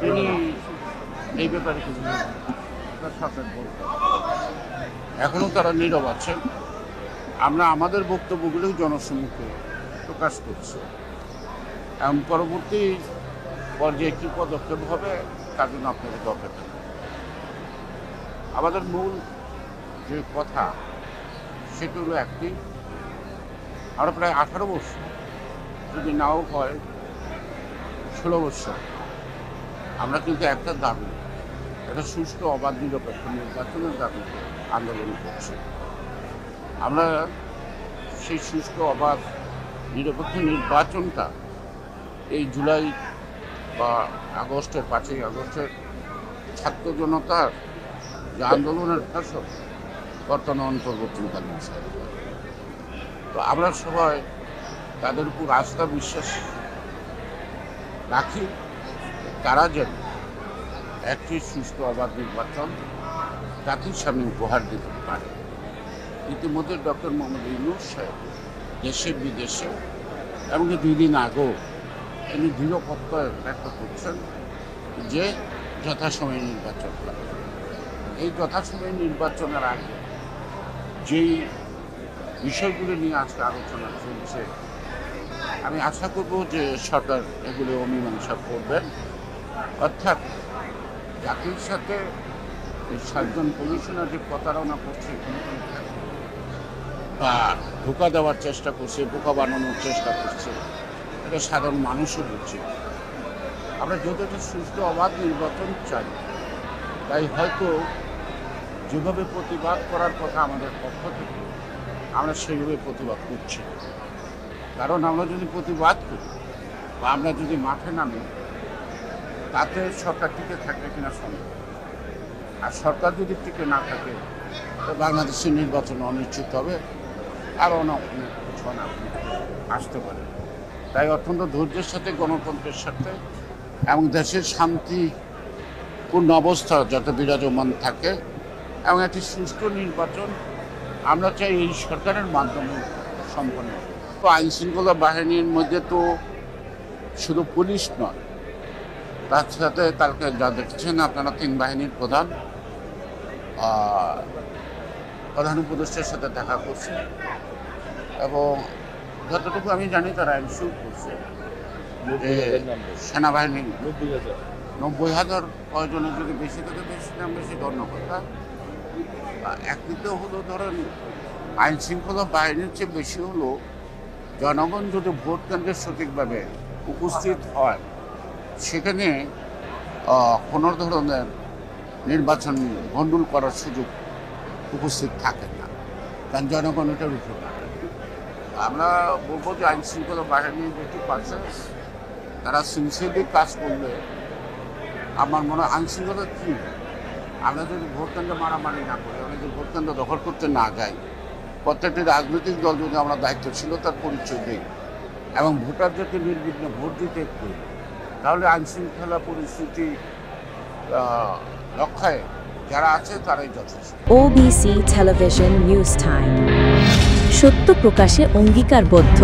তিনি এই ব্যাপারে কিছু সরকার বলতে এখনও তারা নীরব আছেন। আমরা আমাদের বক্তব্যগুলোই জনসম্মুখে প্রকাশ করছি এবং পরবর্তী পর্যায়ে কী পদক্ষেপ হবে তার জন্য আপনাদেরকে অপেক্ষা করতে হবে। আমাদের মূল যে কথা সেটি হলো একটি, আমরা প্রায় 18 বছর যদি নাও হয় 16 বছর আমরা কিন্তু একটা দাবি, একটা সুষ্ঠু অবাধ নিরপেক্ষ নির্বাচনের দাবি আন্দোলন করছি। আমরা সেই সুষ্ঠু অবাধ নিরপেক্ষ নির্বাচনটা এই জুলাই বা আগস্টের 5ই আগস্টের ছাত্র জনতার যে আন্দোলনের ফসল বর্তমানে অন্তর্বর্তীকালীন সরকার। তো আমরা সবাই তাদের উপর আস্থা বিশ্বাস রাখি তারা যেন একটি সুষ্ঠু অবাধ নির্বাচন জাতির সামনে উপহার দিতে পারে। ইতিমধ্যে ডক্টর মোহাম্মদ ইউনূস সাহেব দেশে বিদেশে এমনকি 2 দিন আগেও তিনি দৃঢ় প্রত্যয় ব্যক্ত করছেন যে যথাসময়ে নির্বাচন হবে। এই যথাসময়ে নির্বাচনের আগে যেই বিষয়গুলো নিয়ে আজকে আলোচনা চলছে, আমি আশা করব যে সরকার এগুলো মীমাংসা করবেন। অর্থাৎ জাতির সাথে এই 7 জন কমিশনার যে প্রতারণা করছে বা ধোঁকা দেওয়ার চেষ্টা করছে, বোকা বানানোর চেষ্টা করছে, এটা সাধারণ মানুষও বুঝছে। আমরা যেহেতু একটা সুষ্ঠু অবাধ নির্বাচন চাই, তাই হয়তো যেভাবে প্রতিবাদ করার কথা আমাদের পক্ষ থেকে আমরা সেইভাবে প্রতিবাদ করছি। কারণ আমরা যদি প্রতিবাদ করি বা আমরা যদি মাঠে নামি তাতে সরকার টিকে থাকবে কিনা সন্দেহ। আর সরকার যদি টিকে না থাকে তো বাংলাদেশের নির্বাচন অনিশ্চিত হবে, আরও অনেক কিছু আসতে পারে। তাই অত্যন্ত ধৈর্যের সাথে গণতন্ত্রের সাথে এবং দেশের শান্তিপূর্ণ অবস্থা যাতে বিরাজমান থাকে এবং একটি সুষ্ঠু নির্বাচন আমরা চাই এই সরকারের মাধ্যমে সম্পন্ন। তো আইনশৃঙ্খলা বাহিনীর মধ্যে তো শুধু পুলিশ নয়, তার সাথে কালকে যা দেখছেন আপনারা 3 বাহিনীর প্রধান উপদেষ্টার সাথে দেখা করছে এবং যতটুকু আমি জানি তারা ইস্যু করছে যে সেনাবাহিনী 90,000 প্রয়োজনের যদি বেশি থেকে বেশি নাম বেশি গণ্য কথা। একদিকে হলো ধরেন আইন শৃঙ্খলা বাহিনীর চেয়ে বেশি হলো জনগণ যদি ভোট কেন্দ্রে সঠিকভাবে উপস্থিত হয় সেখানে কোনো ধরনের নির্বাচন গণ্ডগোল করার সুযোগ উপস্থিত থাকে না, কারণ জনগণ এটার উপর। আমরা বলবো যে আইন শৃঙ্খলা বাহিনীর যেটি পাশে তারা সিনসিয়ারলি কাজ করলে আমার মনে হয় আইন শৃঙ্খলা কী, আমরা যদি ভোট কেন্দ্রে মারামারি না করি, আমরা যদি ভোট কেন্দ্র দখল করতে না যাই, প্রত্যেকটি রাজনৈতিক দল যদি আমরা দায়িত্বশীলতার পরিচয় দিই এবং ভোটারদেরকে নির্বিঘ্নে ভোট দিতে করি, তাহলে আইন শৃঙ্খলা পরিস্থিতি রক্ষায় যারা আছে তারাই যথেষ্ট। OBC টেলিভিশন নিউজ টাইম, সত্য প্রকাশে অঙ্গীকারবদ্ধ।